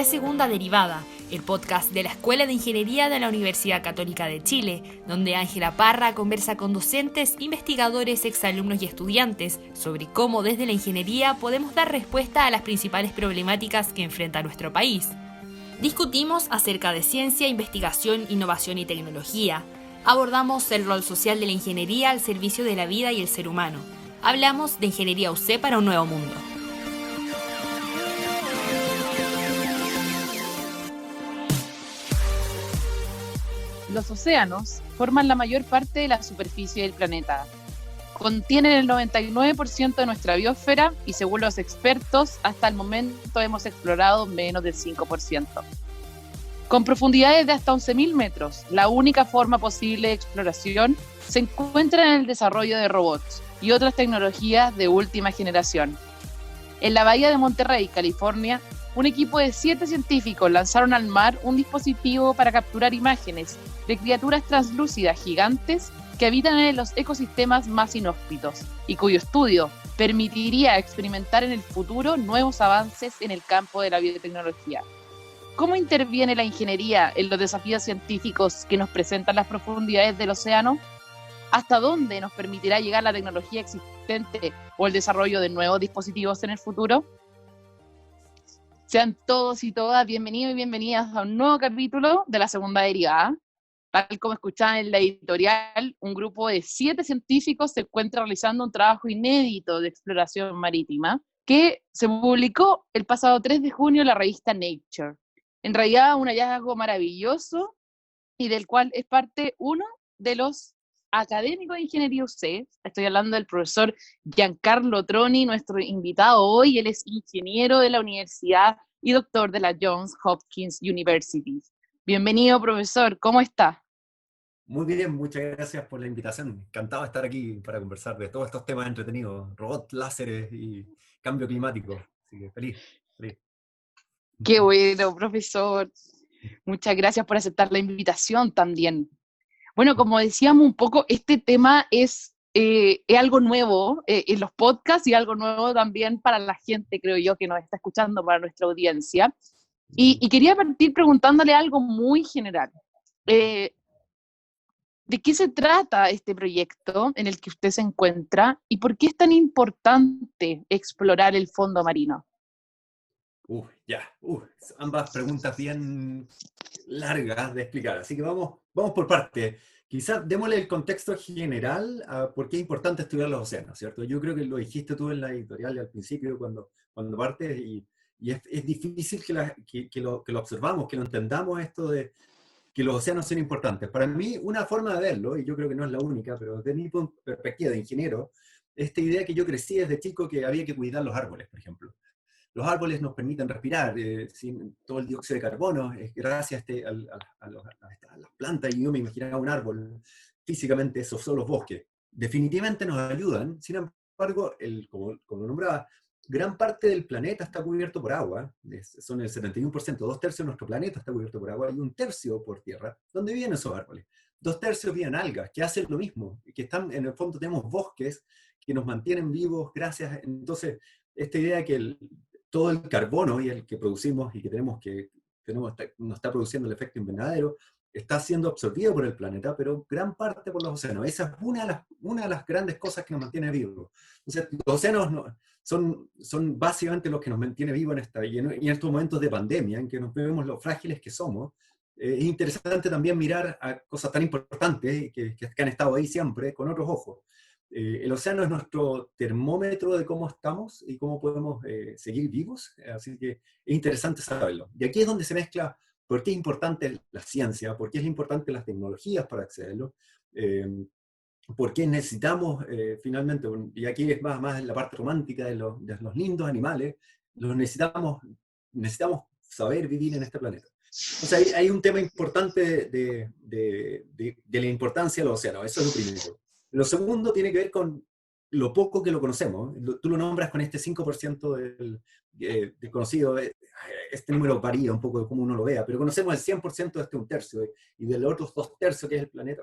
Segunda Derivada, el podcast de la Escuela de Ingeniería de la Universidad Católica de Chile, donde Ángela Parra conversa con docentes, investigadores, exalumnos y estudiantes sobre cómo desde la ingeniería podemos dar respuesta a las principales problemáticas que enfrenta nuestro país. Discutimos acerca de ciencia, investigación, innovación y tecnología. Abordamos el rol social de la ingeniería al servicio de la vida y el ser humano. Hablamos de Ingeniería UC para un nuevo mundo. Los océanos forman la mayor parte de la superficie del planeta. Contienen el 99% de nuestra biosfera y, según los expertos, hasta el momento hemos explorado menos del 5%. Con profundidades de hasta 11.000 metros, la única forma posible de exploración se encuentra en el desarrollo de robots y otras tecnologías de última generación. En la bahía de Monterrey, California, un equipo de 7 científicos lanzaron al mar un dispositivo para capturar imágenes de criaturas translúcidas gigantes que habitan en los ecosistemas más inhóspitos y cuyo estudio permitiría experimentar en el futuro nuevos avances en el campo de la biotecnología. ¿Cómo interviene la ingeniería en los desafíos científicos que nos presentan las profundidades del océano? ¿Hasta dónde nos permitirá llegar la tecnología existente o el desarrollo de nuevos dispositivos en el futuro? Sean todos y todas bienvenidos y bienvenidas a un nuevo capítulo de la Segunda Derivada. Tal como escuchaban en la editorial, un grupo de 7 científicos se encuentra realizando un trabajo inédito de exploración marítima que se publicó el pasado 3 de junio en la revista Nature. En realidad, un hallazgo maravilloso y del cual es parte uno de los académicos de Ingeniería UC. Estoy hablando del profesor Giancarlo Troni, nuestro invitado hoy. Él es ingeniero de la universidad y doctor de la Johns Hopkins University. Bienvenido, profesor. ¿Cómo está? Muy bien, muchas gracias por la invitación. Encantado de estar aquí para conversar de todos estos temas entretenidos, robots, láseres y cambio climático. Así que feliz. Qué bueno, profesor. Muchas gracias por aceptar la invitación también. Bueno, como decíamos un poco, este tema es algo nuevo en los podcasts y algo nuevo también para la gente, creo yo, que nos está escuchando, para nuestra audiencia. Y quería partir preguntándole algo muy general. ¿De qué se trata este proyecto en el que usted se encuentra y por qué es tan importante explorar el fondo marino? Ambas preguntas bien largas de explicar, así que vamos por partes. Quizás démosle el contexto general a por qué es importante estudiar los océanos, ¿cierto? Yo creo que lo dijiste tú en la editorial al principio, cuando partes, y es difícil que lo observamos, que lo entendamos esto de que los océanos son importantes. Para mí, una forma de verlo, y yo creo que no es la única, pero desde mi perspectiva de ingeniero, esta idea que yo crecí desde chico que había que cuidar los árboles, por ejemplo. Los árboles nos permiten respirar, sin todo el dióxido de carbono, es gracias a las plantas, y yo me imaginaba un árbol, físicamente esos son los bosques. Definitivamente nos ayudan, sin embargo, como lo nombraba, gran parte del planeta está cubierto por agua, son el 71%, 2/3 de nuestro planeta está cubierto por agua, y 1/3 por tierra. ¿Dónde viven esos árboles? 2/3 viven algas, que hacen lo mismo, que están, en el fondo tenemos bosques que nos mantienen vivos gracias, entonces, esta idea que todo el carbono y el que producimos y que nos está produciendo el efecto invernadero, está siendo absorbido por el planeta, pero gran parte por los océanos. Esa es una de las grandes cosas que nos mantiene vivos. Entonces, los océanos son básicamente los que nos mantiene vivos y en estos momentos de pandemia, en que nos vemos lo frágiles que somos. Es interesante también mirar a cosas tan importantes que han estado ahí siempre con otros ojos. El océano es nuestro termómetro de cómo estamos y cómo podemos seguir vivos, así que es interesante saberlo. Y aquí es donde se mezcla por qué es importante la ciencia, por qué es importante las tecnologías para accederlo, por qué necesitamos finalmente, y aquí es más la parte romántica de los lindos animales, necesitamos saber vivir en este planeta. O sea, hay un tema importante de la importancia del océano, eso es lo primero. Lo segundo tiene que ver con lo poco que lo conocemos. Tú lo nombras con este 5% del conocido. Este número varía un poco de cómo uno lo vea, pero conocemos el 100% de este 1/3 y de los otros 2/3 que es el planeta.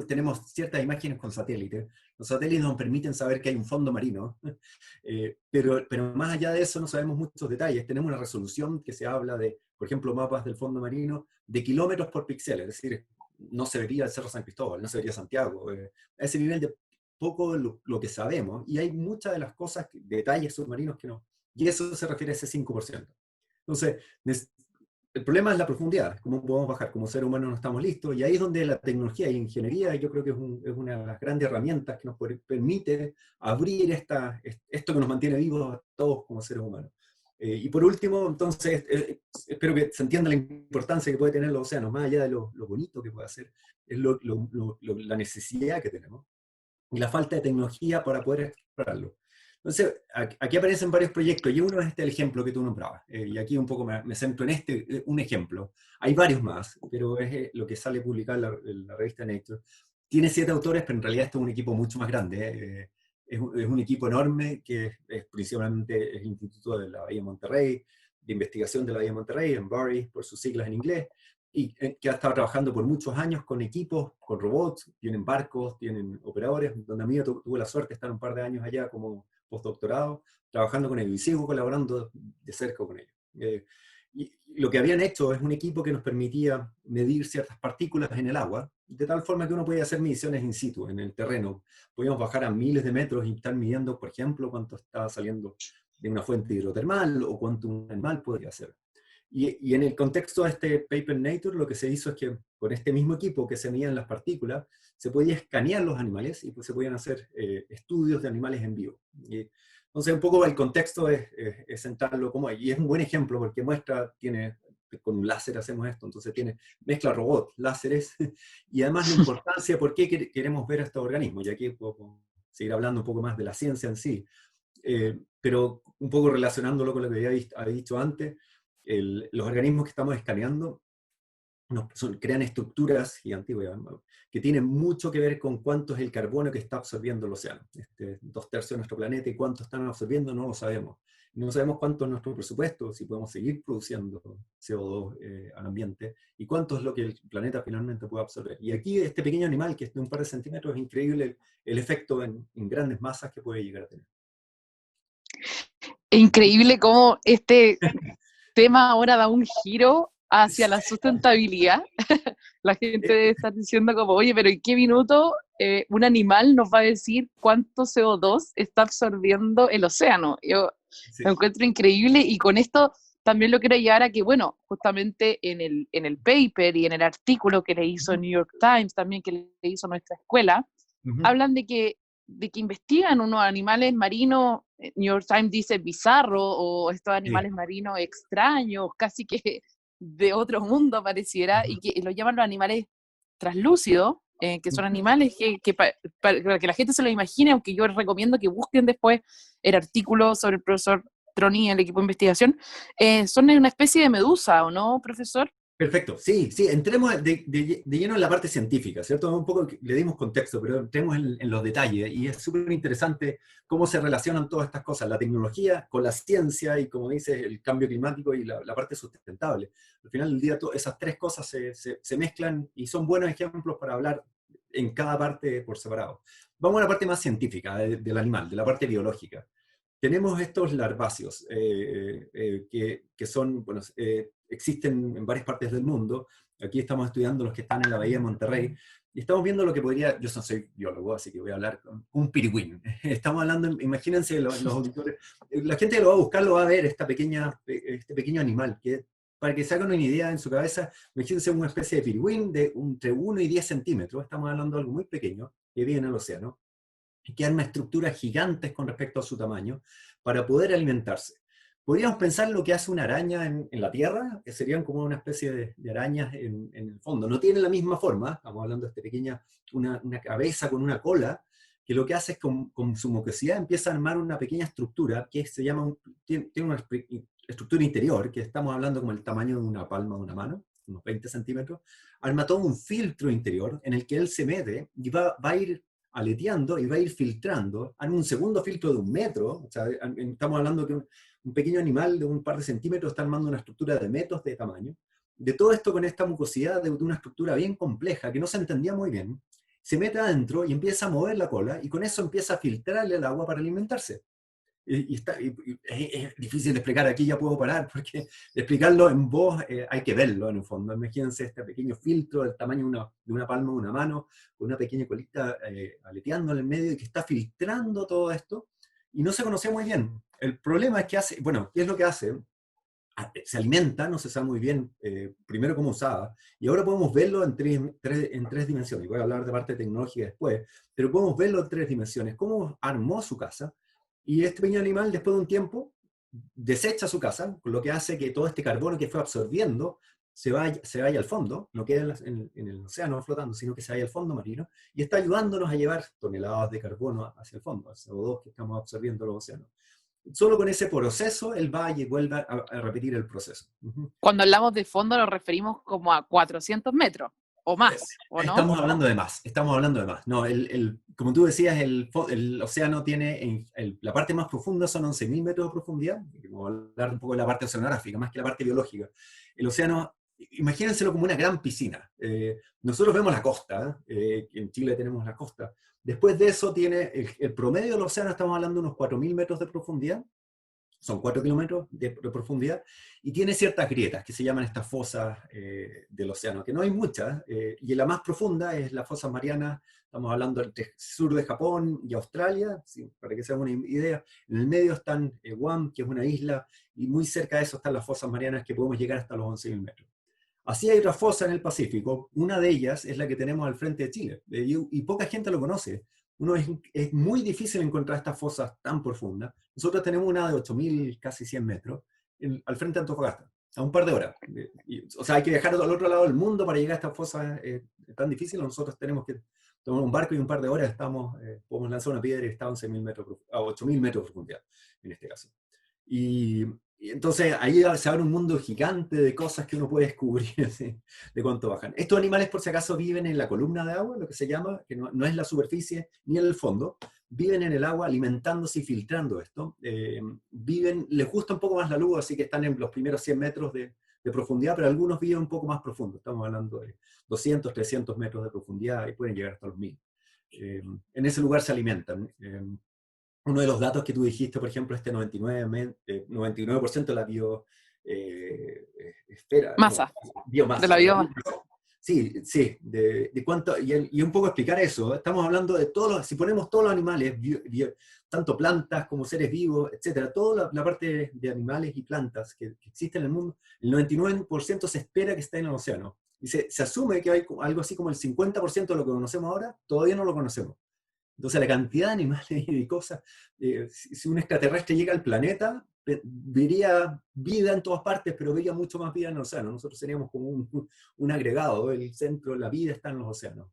tenemos ciertas imágenes con satélites. Los satélites nos permiten saber que hay un fondo marino, pero más allá de eso no sabemos muchos detalles. Tenemos una resolución que se habla de, por ejemplo, mapas del fondo marino de kilómetros por píxel, es decir, no se vería el Cerro San Cristóbal, no se vería Santiago. A ese nivel de poco lo que sabemos, y hay muchas de las cosas, detalles submarinos que no. Y eso se refiere a ese 5%. Entonces, el problema es la profundidad, cómo podemos bajar. Como ser humano no estamos listos, y ahí es donde la tecnología y ingeniería, yo creo que es una de las grandes herramientas que nos permite abrir esto que nos mantiene vivos a todos como seres humanos. Y por último, entonces, espero que se entienda la importancia que puede tener los océanos, más allá de lo bonito que puede hacer, es la necesidad que tenemos y la falta de tecnología para poder explorarlo. Entonces, aquí aparecen varios proyectos, y uno es el ejemplo que tú nombrabas, y aquí un poco me centro en un ejemplo. Hay varios más, pero es lo que sale publicado en la revista Nature. Tiene 7 autores, pero en realidad este es un equipo mucho más grande. Es un equipo enorme, que es principalmente el Instituto de la Bahía de Monterrey, de Investigación de la Bahía de Monterrey, en BURRY, por sus siglas en inglés, y que ha estado trabajando por muchos años con equipos, con robots, tienen barcos, tienen operadores, donde a mí tuve la suerte de estar un par de años allá como postdoctorado, trabajando con ellos, y sigo colaborando de cerca con ellos. Y lo que habían hecho es un equipo que nos permitía medir ciertas partículas en el agua, de tal forma que uno podía hacer mediciones in situ, en el terreno. Podíamos bajar a miles de metros y estar midiendo, por ejemplo, cuánto estaba saliendo de una fuente hidrotermal, o cuánto un animal podría hacer. Y en el contexto de este paper Nature, lo que se hizo es que con este mismo equipo que se medían las partículas, se podía escanear los animales, y pues se podían hacer estudios de animales en vivo. Entonces, un poco el contexto es centrarlo como, y es un buen ejemplo porque con un láser hacemos esto, entonces mezcla robots, láseres, y además la importancia de por qué queremos ver a estos organismos, y aquí puedo seguir hablando un poco más de la ciencia en sí, pero un poco relacionándolo con lo que había dicho antes. Los organismos que estamos escaneando crean estructuras gigantes que tienen mucho que ver con cuánto es el carbono que está absorbiendo el océano. 2/3 de nuestro planeta, y cuánto están absorbiendo no lo sabemos. No sabemos cuánto es nuestro presupuesto, si podemos seguir produciendo CO2 al ambiente, y cuánto es lo que el planeta finalmente puede absorber. Y aquí este pequeño animal, que es de un par de centímetros, es increíble el efecto en grandes masas que puede llegar a tener. Es increíble cómo este tema ahora da un giro hacia la sustentabilidad. La gente debe estar diciendo como, oye, pero ¿en qué minuto un animal nos va a decir cuánto CO2 está absorbiendo el océano? Yo lo encuentro increíble, y con esto también lo quiero llevar a que, bueno, justamente en el paper y en el artículo que le hizo New York Times, también que le hizo nuestra escuela, hablan de que investigan unos animales marinos, New York Times dice bizarro, o estos animales marinos extraños, casi que de otro mundo pareciera, y que lo llaman los animales translúcidos, que son animales que para que la gente se lo imagine, aunque yo les recomiendo que busquen después el artículo sobre el profesor Troni y el equipo de investigación. Son una especie de medusa, ¿o no, profesor? Perfecto, sí, entremos de lleno en la parte científica, ¿cierto? Un poco le dimos contexto, pero entremos en los detalles, y es súper interesante cómo se relacionan todas estas cosas, la tecnología con la ciencia, y como dices, el cambio climático y la parte sustentable. Al final del día, esas tres cosas se mezclan, y son buenos ejemplos para hablar en cada parte por separado. Vamos a la parte más científica del animal, de la parte biológica. Tenemos estos larváceos que son, bueno, existen en varias partes del mundo. Aquí estamos estudiando los que están en la Bahía de Monterrey, y estamos viendo lo que podría, yo no soy biólogo, así que voy a hablar con un pirigüín. Estamos hablando, imagínense los auditores, la gente que lo va a buscar lo va a ver, este pequeño animal, que para que se hagan una idea en su cabeza, imagínense una especie de pirigüín de entre 1 y 10 centímetros, estamos hablando de algo muy pequeño, que vive en el océano, y que arma estructuras gigantes con respecto a su tamaño para poder alimentarse. Podríamos pensar lo que hace una araña en la Tierra, que serían como una especie de arañas en el fondo. No tienen la misma forma, estamos hablando de una cabeza con una cola, que lo que hace es con su mucosidad empieza a armar una pequeña estructura que se llama, tiene una estructura interior, que estamos hablando como el tamaño de una palma de una mano, unos 20 centímetros, arma todo un filtro interior en el que él se mete y va a ir aleteando y va a ir filtrando, en un segundo filtro de 1 metro, o sea, estamos hablando que un pequeño animal de un par de centímetros está armando una estructura de metros de tamaño, de todo esto con esta mucosidad de una estructura bien compleja, que no se entendía muy bien, se mete adentro y empieza a mover la cola, y con eso empieza a filtrarle el agua para alimentarse. Y es difícil de explicar, aquí ya puedo parar, porque explicarlo en voz hay que verlo en el fondo. Imagínense este pequeño filtro del tamaño de una palma de una mano, con una pequeña colita aleteando en el medio y que está filtrando todo esto, y no se conocía muy bien. El problema es que hace, bueno, ¿qué es lo que hace? Se alimenta, no se sabe muy bien primero cómo usaba, y ahora podemos verlo en tres dimensiones. Voy a hablar de parte tecnológica después, pero podemos verlo en 3 dimensiones, cómo armó su casa, y este pequeño animal después de un tiempo desecha su casa, lo que hace que todo este carbono que fue absorbiendo se vaya al fondo, no quede en el océano flotando, sino que se vaya al fondo marino, y está ayudándonos a llevar toneladas de carbono hacia el fondo, al CO2 que estamos absorbiendo en los océanos. Solo con ese proceso, él va y vuelve a repetir el proceso. Cuando hablamos de fondo nos referimos como a 400 metros o más, ¿o no? Estamos hablando de más, estamos hablando de más. No, como tú decías, el océano tiene, la parte más profunda son 11.000 metros de profundidad. Vamos a hablar un poco de la parte oceanográfica, más que la parte biológica. El océano, imagínenselo como una gran piscina. Nosotros vemos la costa, en Chile tenemos la costa. Después de eso tiene el promedio del océano, estamos hablando de unos 4.000 metros de profundidad, son 4 kilómetros de profundidad, y tiene ciertas grietas que se llaman estas fosas del océano, que no hay muchas, y la más profunda es la fosa Mariana. Estamos hablando del sur de Japón y Australia, ¿sí? Para que se hagan una idea. En el medio están Guam, que es una isla, y muy cerca de eso están las fosas Marianas, que podemos llegar hasta los 11.000 metros. Así hay otra fosa en el Pacífico, una de ellas es la que tenemos al frente de Chile, y poca gente lo conoce. Es muy difícil encontrar estas fosas tan profundas. Nosotros tenemos una de 8.000, casi 100 metros, al frente de Antofagasta, a un par de horas. O sea, hay que viajar al otro lado del mundo para llegar a estas fosas tan difíciles. Nosotros tenemos que tomar un barco y un par de horas podemos lanzar una piedra y está a 11.000 metros, a 8.000 metros de profundidad, en este caso. Y entonces ahí se abre un mundo gigante de cosas que uno puede descubrir, ¿sí? De cuánto bajan. Estos animales, por si acaso, viven en la columna de agua, lo que se llama, que no es la superficie ni en el fondo, viven en el agua alimentándose y filtrando esto. Les gusta un poco más la luz, así que están en los primeros 100 metros de profundidad, pero algunos viven un poco más profundo. Estamos hablando de 200, 300 metros de profundidad y pueden llegar hasta los 1.000. En ese lugar se alimentan. Uno de los datos que tú dijiste, por ejemplo, 99% de la Masa. Biomasa. De la biomasa. Sí, de cuánto, y un poco explicar eso. Estamos hablando de si ponemos todos los animales, tanto plantas como seres vivos, etcétera, toda la parte de animales y plantas que existen en el mundo, el 99% se espera que esté en el océano. Y se asume que hay algo así como el 50% de lo que conocemos ahora, todavía no lo conocemos. Entonces la cantidad de animales y de cosas, si un extraterrestre llega al planeta, vería vida en todas partes, pero vería mucho más vida en el océano. Nosotros seríamos como un agregado, el centro, la vida está en los océanos.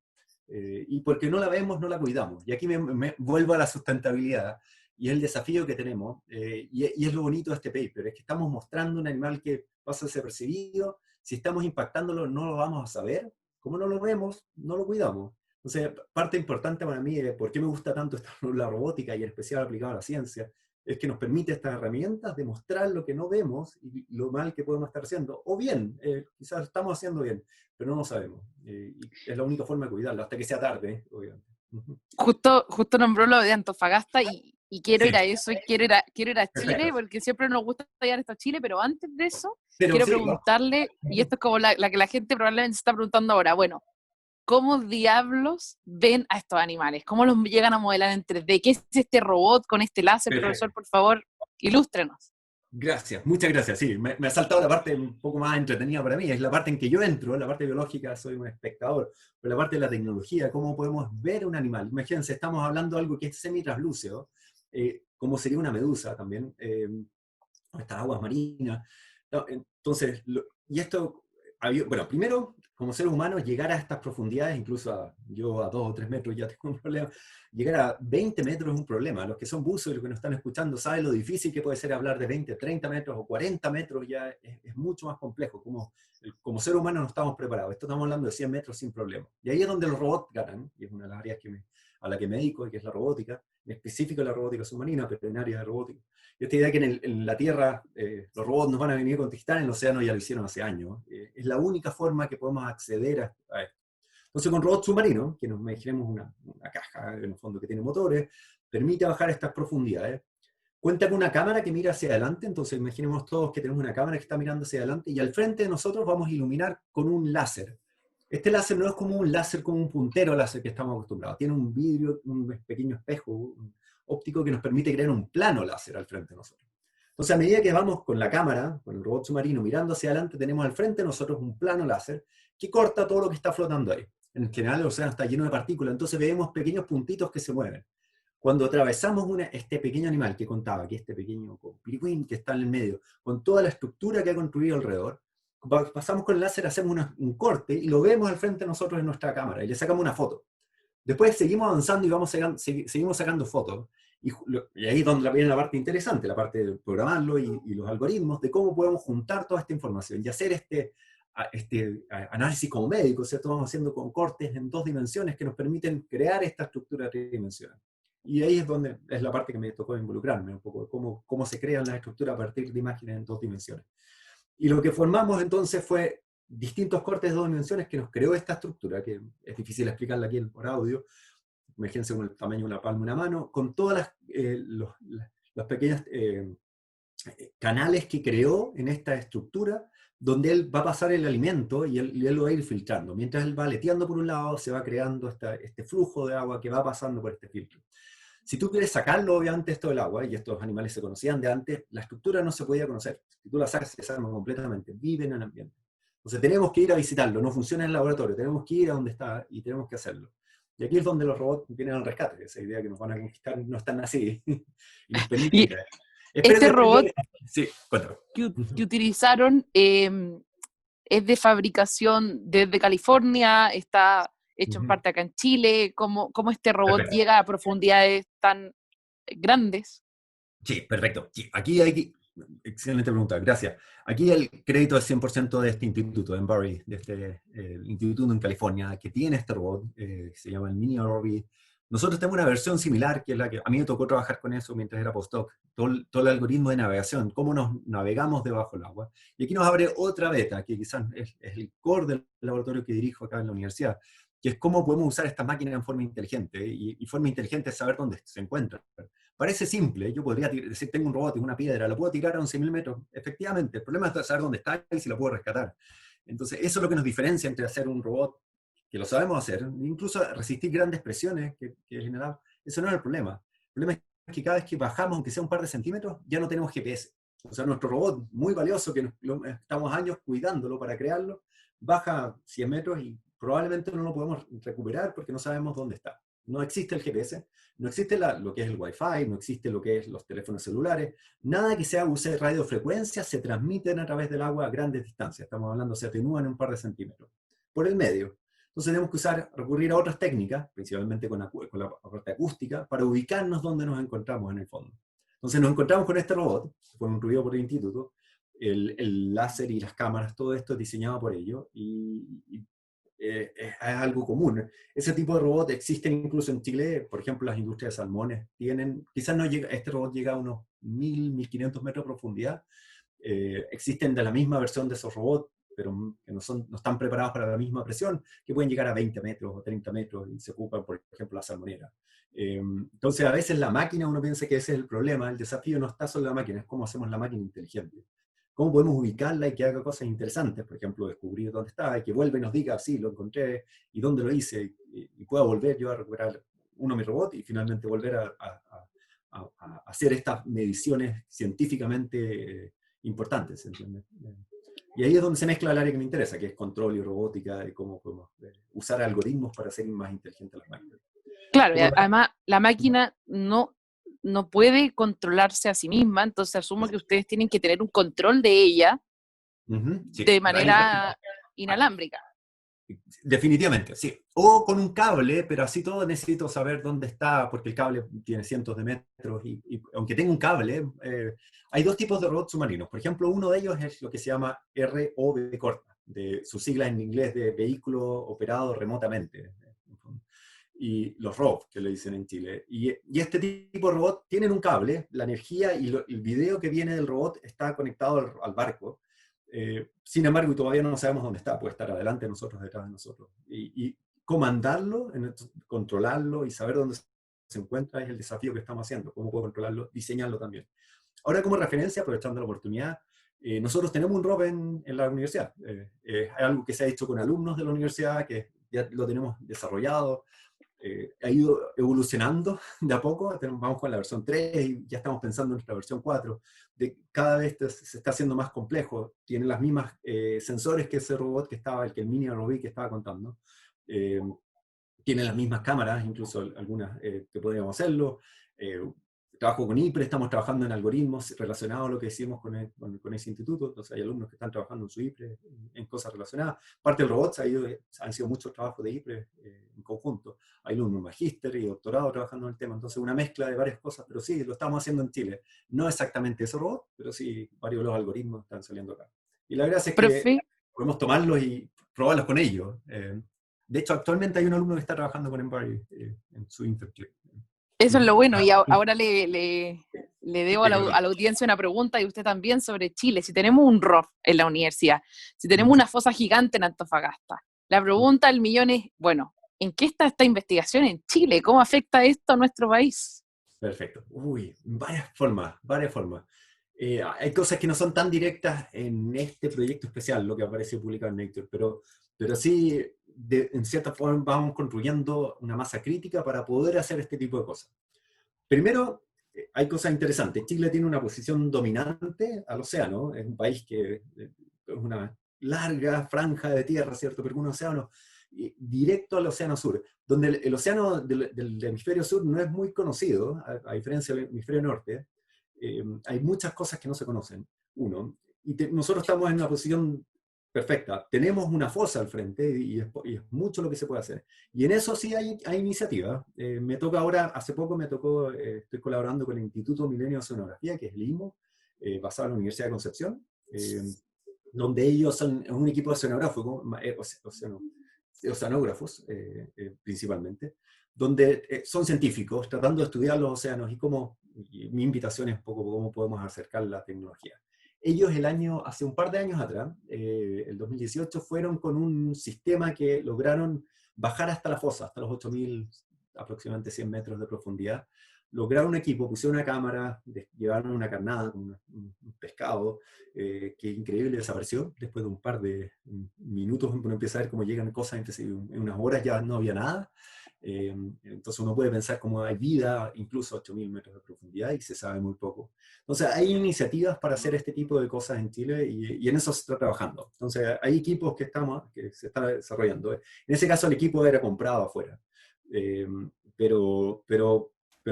Y porque no la vemos, no la cuidamos. Y aquí me vuelvo a la sustentabilidad, y es el desafío que tenemos, y es lo bonito de este paper, es que estamos mostrando un animal que pasa desapercibido. Si estamos impactándolo, no lo vamos a saber. Como no lo vemos, no lo cuidamos. Entonces, parte importante para mí de por qué me gusta tanto la robótica y en especial aplicada a la ciencia, es que nos permite estas herramientas de mostrar lo que no vemos y lo mal que podemos estar haciendo. O bien, quizás estamos haciendo bien, pero no lo sabemos. Y es la única forma de cuidarlo, hasta que sea tarde, obviamente. Justo nombró lo de Antofagasta y quiero ir a eso, y quiero ir a Chile, Perfecto. porque siempre nos gusta llegar hasta Chile, pero antes de eso, Pero quiero sí, preguntarle, y esto es como la que la gente probablemente se está preguntando ahora, bueno, ¿cómo diablos ven a estos animales? ¿Cómo los llegan a modelar en 3D? ¿Qué es este robot con este láser? perfecto. Profesor, por favor, ilústrenos. Gracias, muchas gracias. Sí, me ha saltado la parte un poco más entretenida para mí, es la parte en que yo entro, la parte biológica soy un espectador, pero la parte de la tecnología, cómo podemos ver un animal. Imagínense, estamos hablando de algo que es semi-translúcido, como sería una medusa también, estas aguas marinas. No, entonces, y esto, bueno, primero, como seres humanos, llegar a estas profundidades, incluso yo a 2 o 3 metros ya tengo un problema, llegar a 20 metros es un problema. Los que son buzos y los que nos están escuchando saben lo difícil que puede ser hablar de 20, 30 metros o 40 metros, ya es mucho más complejo. Como ser humano no estamos preparados. Esto estamos hablando de 100 metros sin problema. Y ahí es donde los robots ganan, y es una de las áreas a la que me dedico, que es la robótica, en específico la robótica submarina, pero en áreas de robótica. Y esta idea que en la Tierra los robots nos van a venir a conquistar, en el océano ya lo hicieron hace años. Es la única forma que podemos acceder a esto. Entonces, con robot submarino, que nos imaginemos una caja en el fondo que tiene motores, permite bajar estas profundidades. Cuenta con una cámara que mira hacia adelante, entonces imaginemos todos que tenemos una cámara que está mirando hacia adelante y al frente de nosotros vamos a iluminar con un láser. Este láser no es como un láser, como un puntero láser que estamos acostumbrados. Tiene un vidrio, un pequeño espejo óptico que nos permite crear un plano láser al frente de nosotros. Entonces, a medida que vamos con la cámara, con el robot submarino mirando hacia adelante, tenemos al frente de nosotros un plano láser que corta todo lo que está flotando ahí. En general, el océano está lleno de partículas, entonces vemos pequeños puntitos que se mueven. Cuando atravesamos este pequeño animal que contaba, que este pequeño piricuín que está en el medio, con toda la estructura que ha construido alrededor, pasamos con el láser, hacemos un corte y lo vemos al frente de nosotros en nuestra cámara y le sacamos una foto. Después seguimos avanzando y seguimos sacando fotos. Y ahí es donde viene la parte interesante, la parte de programarlo y los algoritmos, de cómo podemos juntar toda esta información y hacer este análisis como médico, ¿cierto? Vamos haciendo con cortes en 2 dimensiones que nos permiten crear esta estructura tridimensional. Y ahí es donde es la parte que me tocó involucrarme, un poco de cómo se crean las estructuras a partir de imágenes en 2 dimensiones. Y lo que formamos entonces fue distintos cortes de 2 dimensiones que nos creó esta estructura, que es difícil explicarla aquí por audio. Imagínense con el tamaño de una palma de una mano, con todas los pequeños canales que creó en esta estructura, donde él va a pasar el alimento y él lo va a ir filtrando. Mientras él va aleteando por un lado, se va creando este flujo de agua que va pasando por este filtro. Si tú quieres sacarlo, obviamente, esto del agua, y estos animales se conocían de antes, la estructura no se podía conocer. Si tú la sacas, se desarma completamente, viven en el ambiente. Entonces tenemos que ir a visitarlo, no funciona en el laboratorio, tenemos que ir a donde está y tenemos que hacerlo. Y aquí es donde los robots vienen al rescate, esa idea que nos van a conquistar no están así, y nos permiten Y creer. este robot Sí, cuéntame. que utilizaron es de fabricación desde California, está hecho en parte acá en Chile. ¿Cómo este robot Perfecto. llega a profundidades tan grandes? Sí, perfecto. Sí, aquí hay... Excelente pregunta, gracias. Aquí el crédito es 100% de este instituto, en Barry, de este instituto en California, que tiene este robot, se llama el Mini Orbi. Nosotros tenemos una versión similar, que es la que a mí me tocó trabajar con eso mientras era postdoc, todo el algoritmo de navegación, cómo nos navegamos debajo del agua. Y aquí nos abre otra beta, que quizás es el core del laboratorio que dirijo acá en la universidad, que es cómo podemos usar estas máquinas en forma inteligente, y forma inteligente es saber dónde se encuentran. Parece simple, yo podría decir, tengo un robot, es una piedra, lo puedo tirar a 11.000 metros. Efectivamente, el problema es saber dónde está y si lo puedo rescatar. Entonces, eso es lo que nos diferencia entre hacer un robot, que lo sabemos hacer, incluso resistir grandes presiones que generamos. Eso no es el problema. El problema es que cada vez que bajamos, aunque sea un par de centímetros, ya no tenemos GPS. O sea, nuestro robot, muy valioso, que estamos años cuidándolo para crearlo, baja 100 metros y probablemente no lo podemos recuperar porque no sabemos dónde está. No existe el GPS, no existe lo que es el Wi-Fi, no existe lo que es los teléfonos celulares, nada que sea use radiofrecuencia se transmiten a través del agua a grandes distancias. Estamos hablando, se atenúan en un par de centímetros. Por el medio. Entonces tenemos que recurrir a otras técnicas, principalmente con la parte acústica, para ubicarnos donde nos encontramos en el fondo. Entonces nos encontramos con este robot, que fue construido por el instituto, el láser y las cámaras, todo esto es diseñado por ellos, es algo común. Ese tipo de robots existen incluso en Chile, por ejemplo, las industrias de salmones tienen, quizás no llega, este robot llega a unos 1.000, 1.500 metros de profundidad. Existen de la misma versión de esos robots, pero que no están preparados para la misma presión, que pueden llegar a 20 metros o 30 metros y se ocupan, por ejemplo, la salmonera. Entonces, a veces la máquina, uno piensa que ese es el problema, el desafío no está solo en la máquina, es cómo hacemos la máquina inteligente. ¿Cómo podemos ubicarla y que haga cosas interesantes? Por ejemplo, descubrir dónde está, y que vuelva y nos diga, sí, lo encontré, y dónde lo hice, y pueda volver yo a recuperar mi robot, y finalmente volver a hacer estas mediciones científicamente importantes, ¿entiendes? Y ahí es donde se mezcla el área que me interesa, que es control y robótica, y cómo podemos usar algoritmos para hacer más inteligentes las máquinas. Claro, y además la máquina no puede controlarse a sí misma, entonces asumo que ustedes tienen que tener un control de ella Sí, de manera inalámbrica. Definitivamente, sí. O con un cable, pero así todo necesito saber dónde está, porque el cable tiene cientos de metros, y aunque tenga un cable, hay 2 tipos de robots submarinos. Por ejemplo, uno de ellos es lo que se llama ROV corta, de su sigla en inglés de vehículo operado remotamente. Y los ROV, que le dicen en Chile. Y este tipo de robot tienen un cable, la energía y el video que viene del robot está conectado al barco. Sin embargo, todavía no sabemos dónde está, puede estar adelante de nosotros, detrás de nosotros. Y comandarlo, controlarlo y saber dónde se encuentra es el desafío que estamos haciendo, cómo puedo controlarlo, diseñarlo también. Ahora, como referencia, aprovechando la oportunidad, nosotros tenemos un ROV en la universidad. Es algo que se ha hecho con alumnos de la universidad, que ya lo tenemos desarrollado, ha ido evolucionando de a poco. Vamos con la versión 3 y ya estamos pensando en nuestra versión 4. Cada vez se está haciendo más complejo. Tiene las mismas sensores que ese robot que el mini ROV que estaba contando. Tiene las mismas cámaras, incluso algunas que podríamos hacerlo. Trabajo con IPRE, estamos trabajando en algoritmos relacionados a lo que hicimos con ese instituto. Entonces hay alumnos que están trabajando en su IPRE, en cosas relacionadas. Parte del robot han sido muchos trabajos de IPRE en conjunto. Hay alumnos magíster y doctorado trabajando en el tema. Entonces una mezcla de varias cosas, pero sí, lo estamos haciendo en Chile. No exactamente ese robot, pero sí varios de los algoritmos están saliendo acá. Y la gracia es que podemos tomarlos y probarlos con ellos. De hecho, actualmente hay un alumno que está trabajando con Embody en su Internship. Eso es lo bueno, y ahora le debo a la audiencia una pregunta, y usted también, sobre Chile. Si tenemos un ROV en la universidad, si tenemos una fosa gigante en Antofagasta, la pregunta del millón es, bueno, ¿en qué está esta investigación en Chile? ¿Cómo afecta esto a nuestro país? Perfecto. Varias formas. Hay cosas que no son tan directas en este proyecto especial, lo que aparece publicado en Nature, pero sí, en cierta forma vamos construyendo una masa crítica para poder hacer este tipo de cosas. Primero, hay cosas interesantes. Chile tiene una posición dominante al océano. Es un país que es una larga franja de tierra, ¿cierto? Pero un océano directo al océano sur, donde el océano del hemisferio sur no es muy conocido, a diferencia del hemisferio norte. Hay muchas cosas que no se conocen, nosotros estamos en una posición perfecta, tenemos una fosa al frente y es mucho lo que se puede hacer. Y en eso sí hay iniciativas. Me toca ahora, hace poco estoy colaborando con el Instituto Milenio de Oceanografía, que es el IMO, basado en la Universidad de Concepción, donde ellos son un equipo de oceanógrafos principalmente, donde son científicos tratando de estudiar los océanos y mi invitación es un poco cómo podemos acercar la tecnología. Ellos hace un par de años atrás, el 2018, fueron con un sistema que lograron bajar hasta la fosa, hasta los 8.000, aproximadamente 100 metros de profundidad. Lograron un equipo, pusieron una cámara, llevaron una carnada con un pescado, que increíble desapareció. Después de un par de minutos uno empieza a ver cómo llegan cosas, en unas horas ya no había nada. Entonces uno puede pensar cómo hay vida incluso a 8.000 metros de profundidad y se sabe muy poco. Entonces hay iniciativas para hacer este tipo de cosas en Chile y en eso se está trabajando. Entonces hay equipos que se están desarrollando. En ese caso el equipo era comprado afuera, pero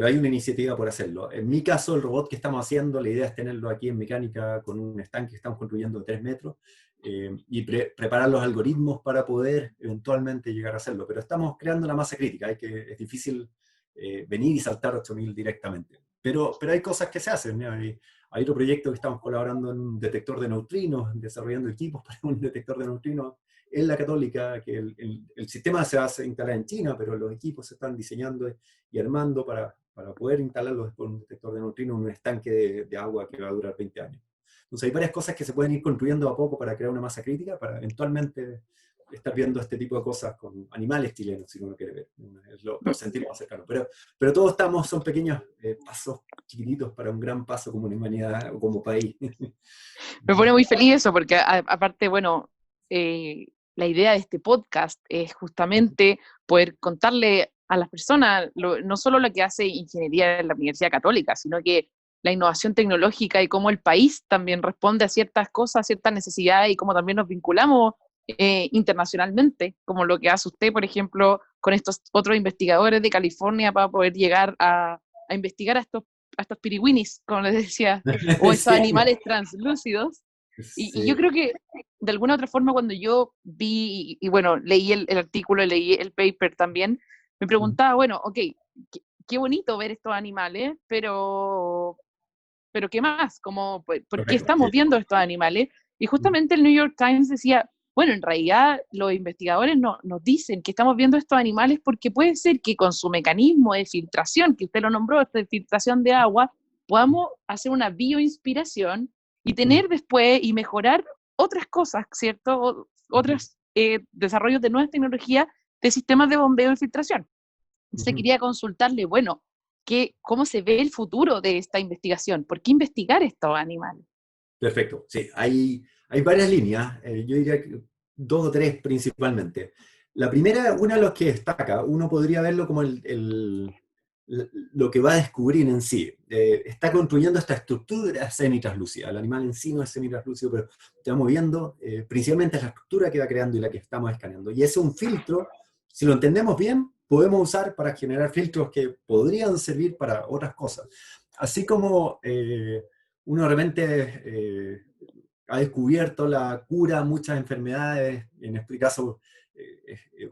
hay una iniciativa por hacerlo. En mi caso, el robot que estamos haciendo, la idea es tenerlo aquí en mecánica con un estanque que estamos construyendo de 3 metros, y preparar los algoritmos para poder eventualmente llegar a hacerlo. Pero estamos creando la masa crítica, es difícil venir y saltar 8.000 directamente. Pero hay cosas que se hacen. Hay otro proyecto que estamos colaborando en un detector de neutrinos, desarrollando equipos para un detector de neutrinos en la Católica, que el sistema se hace instalar en China, pero los equipos se están diseñando y armando para poder instalarlos después en un detector de neutrinos en un estanque de agua que va a durar 20 años. Entonces hay varias cosas que se pueden ir construyendo a poco para crear una masa crítica, para eventualmente estar viendo este tipo de cosas con animales chilenos, si uno quiere ver. Es lo sentir más cercano. Pero todos son pequeños pasos chiquititos para un gran paso como humanidad o como país. Me pone muy feliz eso, porque aparte, bueno, la idea de este podcast es justamente poder contarle a las personas no solo lo que hace ingeniería en la Universidad Católica, sino que la innovación tecnológica y cómo el país también responde a ciertas cosas, a ciertas necesidades, y cómo también nos vinculamos internacionalmente, como lo que hace usted, por ejemplo, con estos otros investigadores de California para poder llegar a investigar a estos pirigüinis, como les decía, o esos animales translúcidos. Y yo creo que, de alguna otra forma, cuando yo vi, y bueno, leí el artículo, leí el paper también, me preguntaba, bueno, ok, qué bonito ver estos animales, pero ¿qué más? ¿Por qué estamos viendo estos animales? Y justamente el New York Times decía, bueno, en realidad los investigadores nos dicen que estamos viendo estos animales porque puede ser que con su mecanismo de filtración, que usted lo nombró, esta filtración de agua, podamos hacer una bioinspiración y tener después y mejorar otras cosas, ¿cierto? Otros desarrollos de nuevas tecnologías de sistemas de bombeo y filtración. Entonces Ujú. quería consultarle, bueno, ¿cómo se ve el futuro de esta investigación? ¿Por qué investigar estos animales? Perfecto, sí, hay varias líneas, yo diría que dos o tres principalmente. La primera, una de los que destaca, uno podría verlo como lo que va a descubrir en sí. Está construyendo esta estructura semitraslúcida. El animal en sí no es semitraslúcido, pero estamos viendo, principalmente es la estructura que va creando y la que estamos escaneando. Y ese es un filtro, si lo entendemos bien, podemos usar para generar filtros que podrían servir para otras cosas. Así como uno de repente ha descubierto la cura a muchas enfermedades, en este caso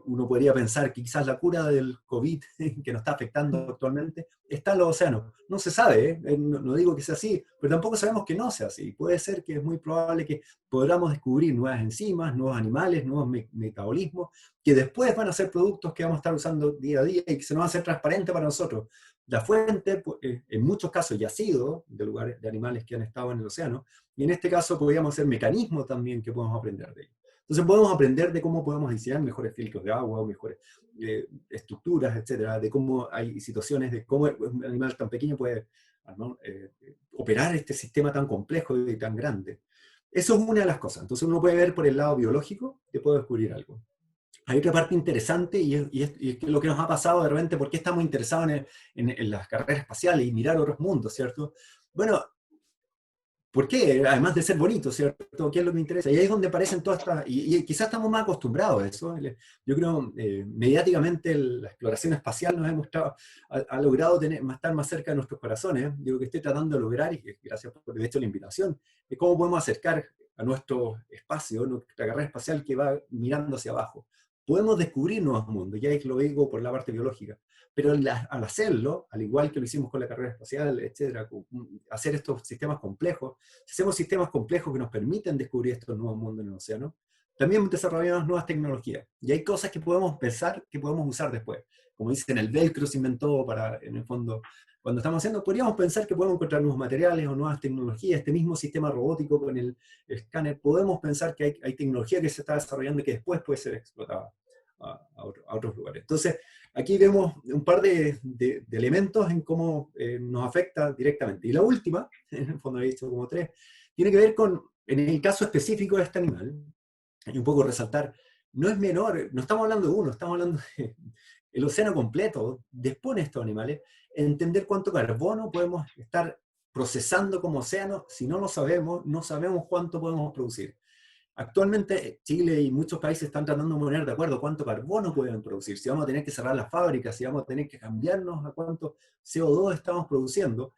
uno podría pensar que quizás la cura del COVID que nos está afectando actualmente está en los océanos. No se sabe, no digo que sea así, pero tampoco sabemos que no sea así. Puede ser que es muy probable que podamos descubrir nuevas enzimas, nuevos animales, nuevos metabolismos, que después van a ser productos que vamos a estar usando día a día y que se nos va a hacer transparente para nosotros. La fuente, pues, en muchos casos, ya ha sido de lugares de animales que han estado en el océano, y en este caso podríamos hacer mecanismos también que podemos aprender de ellos. Entonces podemos aprender de cómo podemos diseñar mejores filtros de agua, o mejores estructuras, etcétera, de cómo hay situaciones, de cómo un animal tan pequeño puede, ¿no? Operar este sistema tan complejo y tan grande. Eso es una de las cosas. Entonces uno puede ver por el lado biológico que puede descubrir algo. Hay otra parte interesante y es lo que nos ha pasado de repente, ¿por qué estamos interesados en las carreras espaciales y mirar otros mundos, ¿cierto? Bueno, ¿por qué? Además de ser bonito, ¿cierto? ¿Qué es lo que me interesa? Y ahí es donde aparecen todas estas, y quizás estamos más acostumbrados a eso. Yo creo, mediáticamente la exploración espacial nos ha mostrado, ha logrado estar más cerca de nuestros corazones. Yo lo que estoy tratando de lograr, y gracias por de hecho la invitación, es cómo podemos acercar a nuestro espacio, nuestra carrera espacial que va mirando hacia abajo. Podemos descubrir nuevos mundos, ya lo digo por la parte biológica, pero al hacerlo, al igual que lo hicimos con la carrera espacial, etcétera, hacer estos sistemas complejos, si hacemos sistemas complejos que nos permiten descubrir estos nuevos mundos en el océano, también desarrollamos nuevas tecnologías. Y hay cosas que podemos pensar que podemos usar después. Como dicen, el velcro se inventó para, en el fondo, cuando estamos haciendo, podríamos pensar que podemos encontrar nuevos materiales o nuevas tecnologías. Este mismo sistema robótico con el escáner, podemos pensar que hay tecnología que se está desarrollando y que después puede ser explotada a otros lugares. Entonces, aquí vemos un par de elementos en cómo nos afecta directamente. Y la última, en el fondo he dicho como tres, tiene que ver con, en el caso específico de este animal, y un poco resaltar, no es menor, no estamos hablando de uno, estamos hablando de el océano completo, dispone de estos animales, entender cuánto carbono podemos estar procesando como océano, si no lo sabemos, no sabemos cuánto podemos producir. Actualmente Chile y muchos países están tratando de poner de acuerdo cuánto carbono pueden producir, si vamos a tener que cerrar las fábricas, si vamos a tener que cambiarnos a cuánto CO2 estamos produciendo.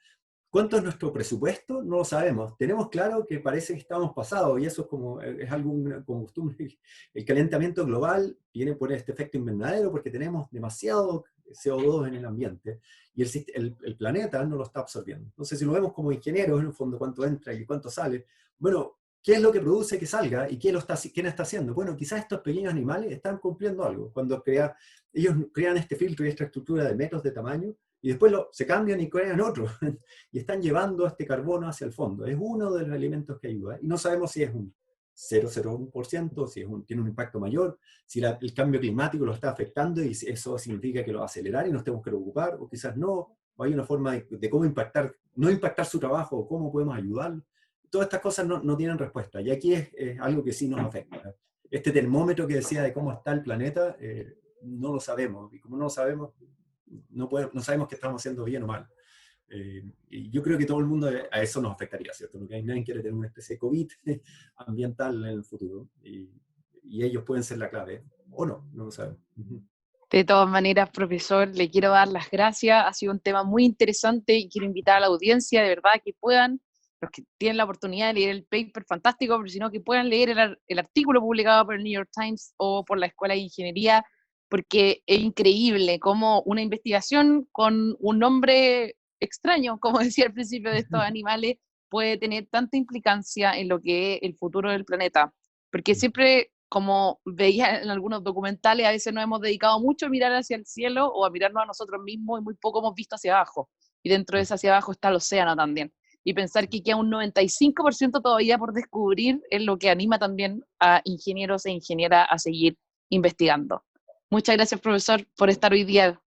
¿Cuánto es nuestro presupuesto? No lo sabemos. Tenemos claro que parece que estamos pasados y eso es como, es algo como costumbre. El calentamiento global viene por este efecto invernadero porque tenemos demasiado CO2 en el ambiente y el planeta no lo está absorbiendo. Entonces, si lo vemos como ingenieros, en el fondo, cuánto entra y cuánto sale, bueno, ¿qué es lo que produce que salga y quién está haciendo? Bueno, quizás estos pequeños animales están cumpliendo algo. Cuando ellos crean este filtro y esta estructura de metros de tamaño, y después se cambian y crean otro, y están llevando este carbono hacia el fondo. Es uno de los elementos que ayuda, y no sabemos si es un 0,01%, si tiene un impacto mayor, si el cambio climático lo está afectando y si eso significa que lo va a acelerar y nos tenemos que preocupar, o quizás no, o hay una forma de cómo no impactar su trabajo, o cómo podemos ayudarlo. Todas estas cosas no tienen respuesta, y aquí es algo que sí nos afecta. Este termómetro que decía de cómo está el planeta, no lo sabemos, y como no lo sabemos, no sabemos qué estamos haciendo bien o mal. Y yo creo que todo el mundo a eso nos afectaría, ¿cierto? Porque nadie quiere tener una especie de COVID ambiental en el futuro, y ellos pueden ser la clave, o no lo sabemos. De todas maneras, profesor, le quiero dar las gracias. Ha sido un tema muy interesante y quiero invitar a la audiencia, de verdad, que puedan, los que tienen la oportunidad de leer el paper, fantástico, pero si no, que puedan leer el artículo publicado por el New York Times o por la Escuela de Ingeniería, porque es increíble cómo una investigación con un nombre extraño, como decía al principio, de estos animales, puede tener tanta implicancia en lo que es el futuro del planeta. Porque siempre, como veía en algunos documentales, a veces nos hemos dedicado mucho a mirar hacia el cielo o a mirarnos a nosotros mismos y muy poco hemos visto hacia abajo. Y dentro de ese hacia abajo está el océano también. Y pensar que queda un 95% todavía por descubrir es lo que anima también a ingenieros e ingenieras a seguir investigando. Muchas gracias, profesor, por estar hoy día.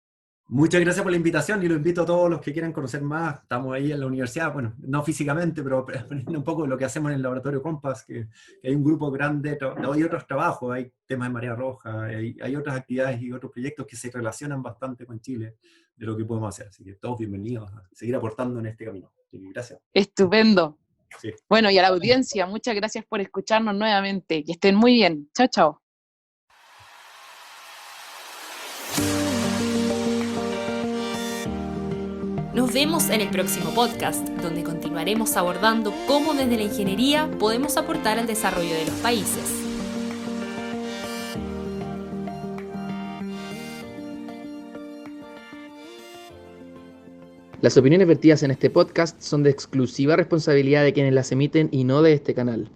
Muchas gracias por la invitación y lo invito a todos los que quieran conocer más. Estamos ahí en la universidad, bueno, no físicamente, pero aprendiendo un poco de lo que hacemos en el Laboratorio Compass, que hay un grupo grande, hay otros trabajos, hay temas de Marea Roja, hay otras actividades y otros proyectos que se relacionan bastante con Chile de lo que podemos hacer. Así que todos bienvenidos a seguir aportando en este camino. Así que gracias. Estupendo. Sí. Bueno, y a la audiencia, muchas gracias por escucharnos nuevamente. Que estén muy bien. Chao, chao. Nos vemos en el próximo podcast, donde continuaremos abordando cómo desde la ingeniería podemos aportar al desarrollo de los países. Las opiniones vertidas en este podcast son de exclusiva responsabilidad de quienes las emiten y no de este canal.